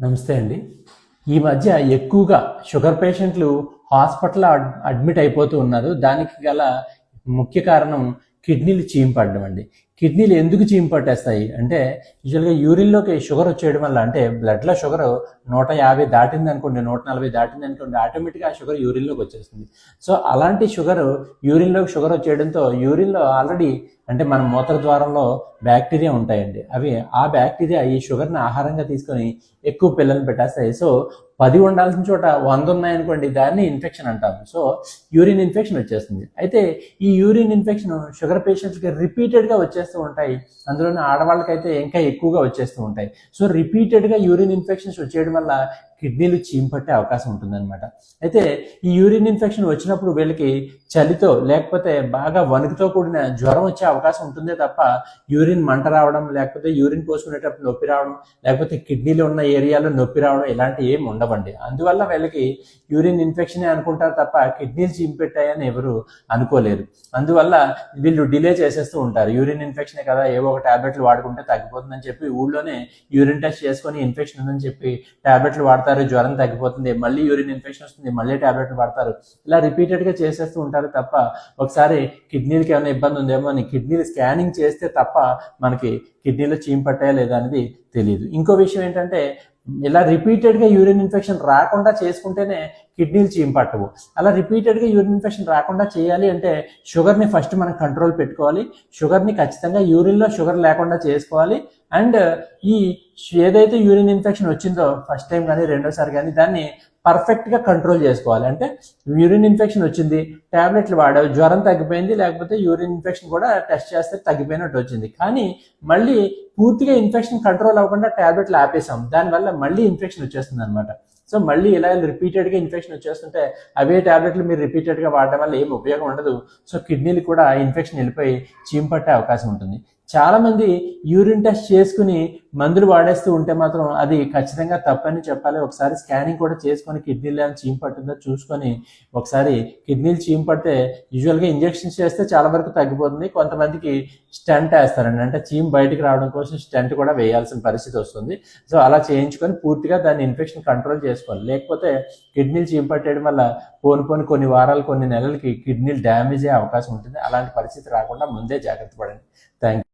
నమస్తే అండి. ఈ మధ్య ఎక్కువగా షుగర్ పేషెంట్లు హాస్పిటల్‌లో అడ్మిట్ అయిపోతూ ఉన్నారు. దానికి గల ముఖ్య కారణం కిడ్నీలు చీము పడడం అండి. కిడ్నీలు ఎందుకు చీము పట్టేస్తాయి అంటే యూజువల్‌గా యూరిన్‌లోకి షుగర్ వచ్చేయడం వల్ల, అంటే బ్లడ్‌లో షుగర్ 150 దాటిందనుకోండి, 140 దాటిందనుకోండి, ఆటోమేటిక్‌గా ఆ షుగర్ యూరిన్‌లోకి వచ్చేస్తుంది. సో అలాంటి యూరిన్‌లోకి షుగర్ వచ్చేయడంతో యూరిన్‌లో ఆల్రెడీ, అంటే మన మూత్రద్వారంలో బ్యాక్టీరియా ఉంటాయండి. ఆ బ్యాక్టీరియా ఈ షుగర్ని ఆహారంగా తీసుకొని ఎక్కువ పిల్లల్ని పెట్టేస్తాయి. సో 10 ఉండాల్సిన చోట 100 ఉన్నాయనుకోండి, దాన్ని ఇన్ఫెక్షన్ అంటాము. సో యూరిన్ ఇన్ఫెక్షన్ వచ్చేస్తుంది. అయితే ఈ యూరిన్ ఇన్ఫెక్షన్ షుగర్ పేషెంట్స్కి రిపీటెడ్గా వచ్చేస్తూ ఉంటాయి. అందులోనే ఆడవాళ్ళకైతే ఇంకా ఎక్కువగా వచ్చేస్తూ ఉంటాయి. సో రిపీటెడ్గా యూరిన్ ఇన్ఫెక్షన్స్ వచ్చేయడం వల్ల కిడ్నీలు చీము పట్టే అవకాశం ఉంటుందన్నమాట. అయితే ఈ యూరిన్ ఇన్ఫెక్షన్ వచ్చినప్పుడు వీళ్ళకి చలితో లేకపోతే బాగా వణుకుతో కూడిన జ్వరం వచ్చే అవకాశం ఉంటుందే తప్ప యూరిన్ మంట రావడం, లేకపోతే యూరిన్ పోసుకునేటప్పుడు నొప్పి రావడం, లేకపోతే కిడ్నీలో ఉన్న ఏరియాలో నొప్పి రావడం ఇలాంటివి ఏమి ఉండవండి. అందువల్ల వీళ్ళకి యూరిన్ ఇన్ఫెక్షనే అనుకుంటారు తప్ప కిడ్నీలు చీము పెట్టాయని ఎవరు అనుకోలేరు. అందువల్ల వీళ్ళు డిలే చేసేస్తూ ఉంటారు. యూరిన్ ఇన్ఫెక్షనే కదా, ఏవో ఒక టాబ్లెట్లు వాడుకుంటే తగ్గిపోతుందని చెప్పి ఊళ్ళోనే యూరిన్ టెస్ట్ చేసుకొని ఇన్ఫెక్షన్ ఉందని చెప్పి టాబ్లెట్లు వాడతారు. జ్వరం తగ్గిపోతుంది, మళ్ళీ యూరిన్ ఇన్ఫెక్షన్ వస్తుంది, మళ్ళీ టాబ్లెట్లు వాడతారు. ఇలా రిపీటెడ్గా చేసేస్తూ ఉంటారు తప్ప ఒకసారి కిడ్నీలకి ఏమైనా ఇబ్బంది ఉందేమో అని కిడ్నీలు స్కానింగ్ చేస్తే తప్ప మనకి కిడ్నీలో చీము పట్టాయా లేదా అనేది తెలియదు. ఇంకో విషయం ఏంటంటే, ఇలా రిపీటెడ్గా యూరిన్ ఇన్ఫెక్షన్ రాకుండా చేసుకుంటేనే కిడ్నీలు చీము పట్టవు. అలా రిపీటెడ్గా యూరిన్ ఇన్ఫెక్షన్ రాకుండా చేయాలి అంటే షుగర్ని ఫస్ట్ మనం కంట్రోల్ పెట్టుకోవాలి. షుగర్ని ఖచ్చితంగా యూరిన్లో షుగర్ లేకుండా చేసుకోవాలి. అండ్ ఈ ఏదైతే యూరిన్ ఇన్ఫెక్షన్ వచ్చిందో ఫస్ట్ టైం కానీ రెండోసారి కానీ దాన్ని పర్ఫెక్ట్గా కంట్రోల్ చేసుకోవాలి. అంటే యూరిన్ ఇన్ఫెక్షన్ వచ్చింది, ట్యాబ్లెట్లు వాడావు, జ్వరం తగ్గిపోయింది, లేకపోతే యూరిన్ ఇన్ఫెక్షన్ కూడా టెస్ట్ చేస్తే తగ్గిపోయినట్టు వచ్చింది, కానీ మళ్ళీ పూర్తిగా ఇన్ఫెక్షన్ కంట్రోల్ అవ్వకుండా ట్యాబ్లెట్లు ఆపేసాం, దానివల్ల మళ్ళీ ఇన్ఫెక్షన్ వచ్చేస్తుంది అనమాట. సో మళ్ళీ ఇలా రిపీటెడ్గా ఇన్ఫెక్షన్ వచ్చేస్తుంటే అవే ట్యాబ్లెట్లు మీరు రిపీటెడ్గా వాడడం వల్ల ఏం ఉపయోగం ఉండదు. సో కిడ్నీలు కూడా ఇన్ఫెక్షన్ వెళ్ళిపోయి చీము పట్టే అవకాశం ఉంటుంది. చాలామంది యూరిన్ టెస్ట్ చేసుకుని మందులు వాడేస్తూ ఉంటే మాత్రం అది ఖచ్చితంగా తప్పని చెప్పాలి. ఒకసారి స్కానింగ్ కూడా చేసుకొని కిడ్నీలు ఏమైనా చీము పట్టిందో చూసుకొని, ఒకసారి కిడ్నీలు చీము పడితే యూజువల్గా ఇంజెక్షన్స్ చేస్తే చాలా వరకు తగ్గిపోతుంది. కొంతమందికి స్టంట్ వేస్తారండి, అంటే చీము బయటికి రావడం కోసం స్టంట్ కూడా వేయాల్సిన పరిస్థితి వస్తుంది. సో అలా చేయించుకొని పూర్తిగా దాన్ని ఇన్ఫెక్షన్ కంట్రోల్ చేసుకోవాలి. లేకపోతే కిడ్నీలు చీము పట్టేయడం వల్ల పోని కొన్ని వారాలు, కొన్ని నెలలకి కిడ్నీలు డ్యామేజ్ అయ్యే అవకాశం ఉంటుంది. అలాంటి పరిస్థితి రాకుండా ముందే జాగ్రత్త పడండి. Thank you.